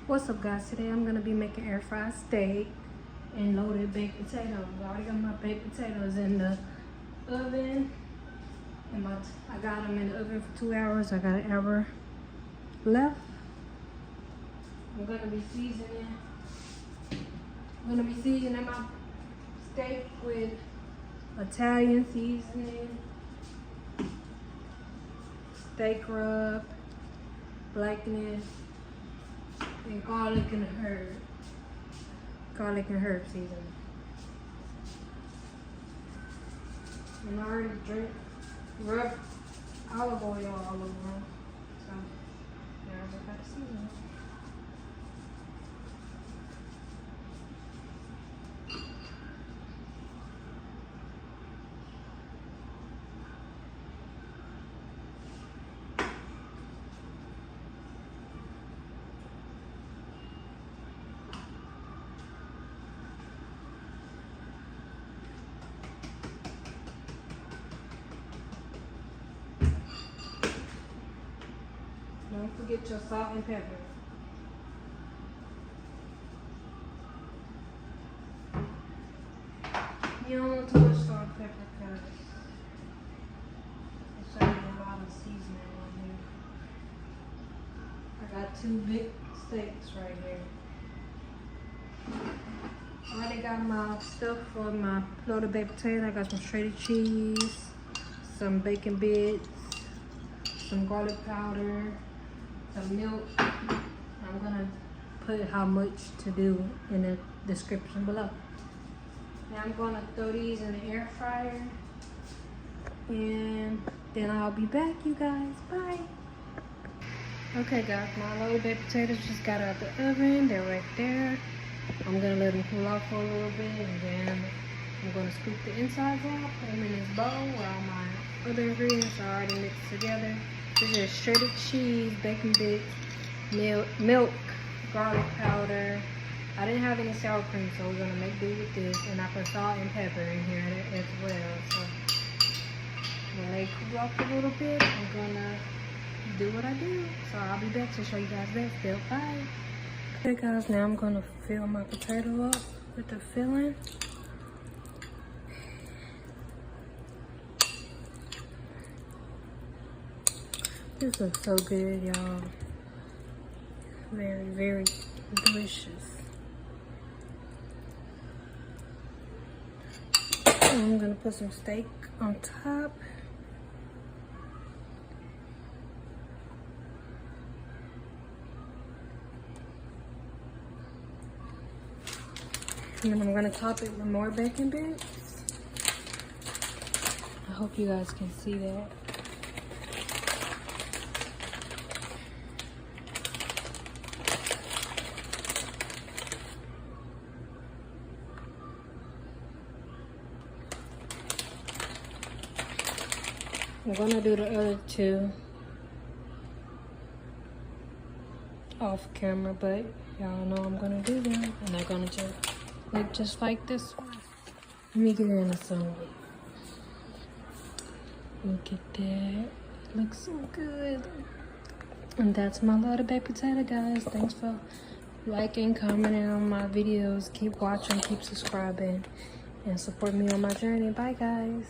What's up, guys? Today I'm gonna be making air fried steak and loaded baked potatoes. I already got my baked potatoes in the oven, and I got them in the oven for 2 hours. I got an hour left. I'm gonna be seasoning my steak with Italian seasoning, steak rub, blackness, and garlic and herb seasoning. And I already rubbed olive oil all over them. So now I just got to season it. Don't forget your salt and pepper. You don't want too much salt and pepper because it's showing a lot of seasoning on here. I got 2 big steaks right here. I already got my stuff for my loaded baked potato. I got some shredded cheese, some bacon bits, some garlic powder, some milk. I'm gonna put how much to do in the description below. Now I'm gonna throw these in the air fryer, and then I'll be back, you guys. Bye. Okay, guys, my loaded baked potatoes just got out the oven. They're right there. I'm gonna let them cool off for a little bit, and then I'm gonna scoop the insides out, put them in this bowl where all my other ingredients are already mixed together. This is shredded cheese, bacon bits, milk, garlic powder. I didn't have any sour cream, so we're gonna make do with this. And I put salt and pepper in here as well. So when they cool off a little bit, I'm gonna do what I do. So I'll be back to show you guys that still. Bye. Okay, guys, now I'm gonna fill my potato up with the filling. This looks so good, y'all. Very, very delicious. I'm gonna put some steak on top. And then I'm gonna top it with more bacon bits. I hope you guys can see that. I'm gonna do the other 2 off camera, but y'all know I'm gonna do them, and they're gonna just look just like this one. Let me get it in the sun. Look at that. It looks so good. And that's my loaded baked potato, guys. Thanks for liking, commenting on my videos. Keep watching, keep subscribing, and support me on my journey. Bye, guys.